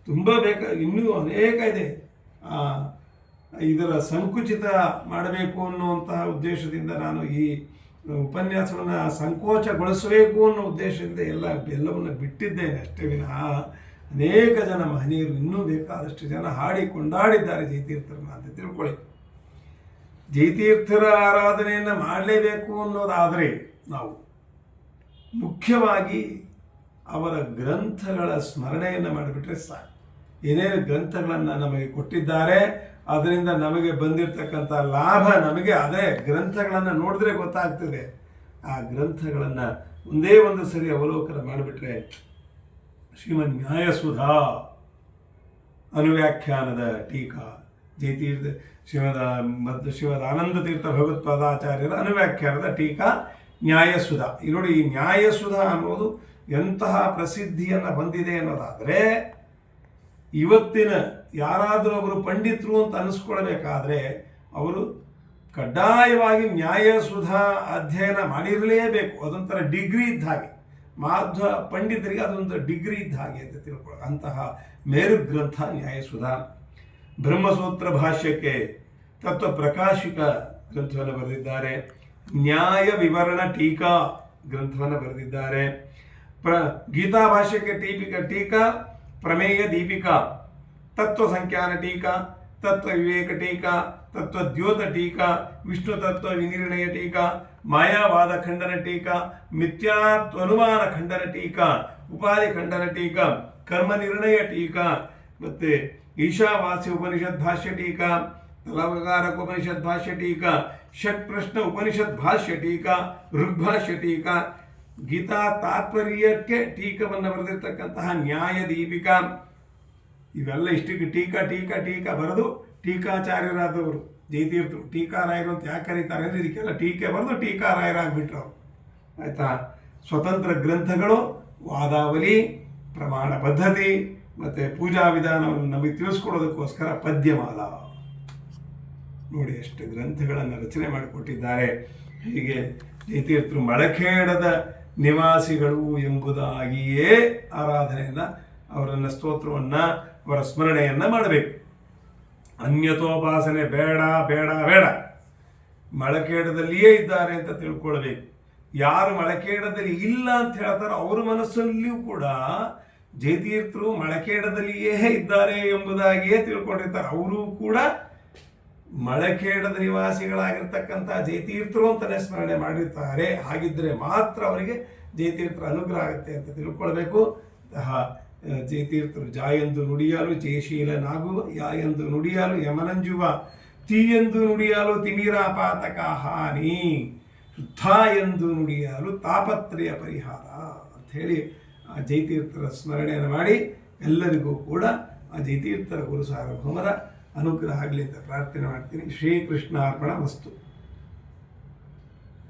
ತುಂಬ ಇನ್ನೂ ಅನೇಕ ಇದೆ. ಇದರ ಸಂಕುಚಿತ ಮಾಡಬೇಕು ಅನ್ನುವಂತಹ ಉದ್ದೇಶದಿಂದ ನಾನು ಈ ಉಪನ್ಯಾಸವನ್ನು ಸಂಕೋಚಗೊಳಿಸಬೇಕು ಅನ್ನೋ ಉದ್ದೇಶದಿಂದ ಎಲ್ಲವನ್ನು ಬಿಟ್ಟಿದ್ದೇನೆ ಅಷ್ಟೇ ವಿನಃ ಅನೇಕ ಜನ ಮಹನೀಯರು ಇನ್ನೂ ಬೇಕಾದಷ್ಟು ಜನ ಹಾಡಿ ಕೊಂಡಾಡಿದ್ದಾರೆ ಜಯತೀರ್ಥರನ್ನ ಅಂತ ತಿಳ್ಕೊಳ್ಳಿ. ಜಯತೀರ್ಥರ ಆರಾಧನೆಯನ್ನು ಮಾಡಲೇಬೇಕು ಅನ್ನೋದಾದರೆ ನಾವು ಮುಖ್ಯವಾಗಿ ಅವರ ಗ್ರಂಥಗಳ ಸ್ಮರಣೆಯನ್ನು ಮಾಡಿಬಿಟ್ರೆ ಸಾಕು. ಏನೇನು ಗ್ರಂಥಗಳನ್ನು ನಮಗೆ ಕೊಟ್ಟಿದ್ದಾರೆ ಅದರಿಂದ ನಮಗೆ ಬಂದಿರತಕ್ಕಂಥ ಲಾಭ ನಮಗೆ ಅದೇ ಗ್ರಂಥಗಳನ್ನು ನೋಡಿದ್ರೆ ಗೊತ್ತಾಗ್ತದೆ. ಆ ಗ್ರಂಥಗಳನ್ನು ಒಂದೇ ಒಂದು ಸರಿ ಅವಲೋಕನ ಮಾಡಿಬಿಟ್ರೆ ಶ್ರೀಮನ್ ನ್ಯಾಯಸುಧಾ ಅನುವ್ಯಾಖ್ಯಾನದ ಟೀಕಾ, ಜಯತೀರ್ಥ ಶ್ರೀಮದ್ ಆನಂದ ತೀರ್ಥ ಭಗವತ್ಪಾದಾಚಾರ್ಯರ ಅನುವ್ಯಾಖ್ಯಾನದ ಟೀಕಾ ನ್ಯಾಯಸುಧಾ. ಈ ನೋಡಿ, ಈ ನ್ಯಾಯಸುಧಾ ಅನ್ನೋದು ಎಂತಹ ಪ್ರಸಿದ್ಧಿಯನ್ನು ಹೊಂದಿದೆ ಅನ್ನೋದಾದರೆ ಇವತ್ತಿನ ಯಾರಾದರೂ ಅವರು ಪಂಡಿತರು ಅಂತ ಅನಿಸ್ಕೊಳ್ಬೇಕಾದ್ರೆ ಅವರು ಕಡ್ಡಾಯವಾಗಿ ನ್ಯಾಯಸುಧಾ ಅಧ್ಯಯನ ಮಾಡಿರಲೇಬೇಕು. ಅದೊಂಥರ ಡಿಗ್ರಿ ಇದ್ದ ಹಾಗೆ, ಮಾಧ್ವ ಪಂಡಿತರಿಗೆ ಅದೊಂದು ಡಿಗ್ರಿ ಇದ್ದ ಹಾಗೆ ಅಂತ ತಿಳ್ಕೊಳ್ಳೋ ಅಂತಹ ಮೇರು ಗ್ರಂಥ ನ್ಯಾಯಸುಧಾ. ಬ್ರಹ್ಮಸೂತ್ರ ಭಾಷ್ಯಕ್ಕೆ ತತ್ವ ಪ್ರಕಾಶಿಕ ಗ್ರಂಥವನ್ನು ಬರೆದಿದ್ದಾರೆ. ನ್ಯಾಯ ವಿವರಣ ಟೀಕಾ ಗ್ರಂಥವನ್ನು ಬರೆದಿದ್ದಾರೆ. ಗೀತಾ ಭಾಷ್ಯಕ್ಕೆ ಟೀಕಾ ಪ್ರಮೇಯ ದೀಪಿಕಾ, ತತ್ವ ಸಂಖ್ಯಾನ ಟೀಕಾ, ತತ್ವ ವಿವೇಕ ಟೀಕಾ, ತತ್ವದ್ಯೋತ ಟೀಕಾ, ವಿಷ್ಣು ತತ್ವ ವಿನಿರ್ಣಯ ಟೀಕಾ, ಮಾಯಾವಾದ ಖಂಡನ ಟೀಕಾ, ಮಿಥ್ಯಾತ್ವನುಮಾನ ಖಂಡನ ಟೀಕಾ, ಉಪಾಧಿ ಖಂಡನ ಟೀಕಾ, ಕರ್ಮ ನಿರ್ಣಯ ಟೀಕಾ, ಮತ್ತು ಈಶಾವಾಸ್ಯ ಉಪನಿಷತ್ ಭಾಷ್ಯ ಟೀಕಾ, ತಲವಕಾರಕ ಉಪನಿಷತ್ ಭಾಷ್ಯ ಟೀಕಾ, ಷಟ್ ಪ್ರಶ್ನ ಉಪನಿಷತ್ ಭಾಷ್ಯ ಟೀಕಾ, ಋಗ್ಭಾಷ್ಯ ಟೀಕಾ, ಗೀತಾ ತಾತ್ಪರ್ಯಕ್ಕೆ ಟೀಕವನ್ನು ಬರೆದಿರ್ತಕ್ಕಂತಹ ನ್ಯಾಯ ದೀಪಿಕಾ, ಇವೆಲ್ಲ ಇಷ್ಟಕ್ಕೆ ಟೀಕಾ ಬರೆದು ಟೀಕಾಚಾರ್ಯರಾದವರು ಜಯತೀರ್ಥರು. ಟೀಕಾರಾಯರು ಅಂತ ಯಾಕೆ ಕರೀತಾರೆ ಅಂದರೆ ಇದಕ್ಕೆಲ್ಲ ಟೀಕೆ ಬರೆದು ಟೀಕಾರಾಯರಾಗ್ಬಿಟ್ರು ಅವರು. ಆಯಿತಾ? ಸ್ವತಂತ್ರ ಗ್ರಂಥಗಳು, ವಾದಾವಲಿ, ಪ್ರಮಾಣ ಪದ್ಧತಿ ಮತ್ತು ಪೂಜಾ ವಿಧಾನವನ್ನು ನಮಗೆ ತಿಳಿಸ್ಕೊಡೋದಕ್ಕೋಸ್ಕರ ಪದ್ಯಮಾಲ. ನೋಡಿ ಎಷ್ಟು ಗ್ರಂಥಗಳನ್ನು ರಚನೆ ಮಾಡಿಕೊಟ್ಟಿದ್ದಾರೆ. ಹೀಗೆ ಜಯತೀರ್ಥರು ಮಳಖೇಡದ ನಿವಾಸಿಗಳು ಎಂಬುದಾಗಿಯೇ ಆರಾಧನೆಯನ್ನು, ಅವರನ್ನು ಸ್ತೋತ್ರವನ್ನು, ಅವರ ಸ್ಮರಣೆಯನ್ನು ಮಾಡಬೇಕು. ಅನ್ಯತೋಪಾಸನೆ ಬೇಡ ಬೇಡ ಬೇಡ. ಮಳಖೇಡದಲ್ಲಿಯೇ ಇದ್ದಾರೆ ಅಂತ ತಿಳ್ಕೊಳ್ಬೇಕು. ಯಾರು ಮಳಖೇಡದಲ್ಲಿ ಇಲ್ಲ ಅಂತ ಹೇಳ್ತಾರೋ ಅವ್ರ ಮನಸ್ಸಲ್ಲಿಯೂ ಕೂಡ ಜಯತೀರ್ಥರು ಮಳಖೇಡದಲ್ಲಿಯೇ ಇದ್ದಾರೆ ಎಂಬುದಾಗಿಯೇ ತಿಳ್ಕೊಂಡಿರ್ತಾರೆ. ಅವರು ಕೂಡ ಮಳಖೇಡದ ನಿವಾಸಿಗಳಾಗಿರ್ತಕ್ಕಂಥ ಜಯತೀರ್ಥರು ಅಂತಲೇ ಸ್ಮರಣೆ ಮಾಡಿರ್ತಾರೆ. ಹಾಗಿದ್ದರೆ ಮಾತ್ರ ಅವರಿಗೆ ಜಯತೀರ್ಥರ ಅನುಗ್ರಹ ಆಗುತ್ತೆ ಅಂತ ತಿಳ್ಕೊಳ್ಬೇಕು. ಜಯತೀರ್ಥರು ಜಾಯೆಂದು ನುಡಿಯಲು ಜಯಶೀಲನಾಗುವ, ಯಾಯೆಂದು ನುಡಿಯಲು ಯಮನಂಜುವ, ತೀಯೆಂದು ನುಡಿಯಲು ತಿಮಿರಾಪಾತಕ ಹಾನಿ, ಶುದ್ಧ ಎಂದು ನುಡಿಯಲು ತಾಪತ್ರಯ ಪರಿಹಾರ ಅಂಥೇಳಿ ಆ ಜಯತೀರ್ಥರ ಸ್ಮರಣೆಯನ್ನು ಮಾಡಿ ಎಲ್ಲರಿಗೂ ಕೂಡ ಆ ಜಯತೀರ್ಥರ ಗುರು ಸಾರ್ವಭೌಮರ ಅನುಗ್ರಹ ಆಗಲಿ ಅಂತ ಪ್ರಾರ್ಥನೆ ಮಾಡ್ತೀನಿ. ಶ್ರೀಕೃಷ್ಣಾರ್ಪಣ ವಸ್ತು.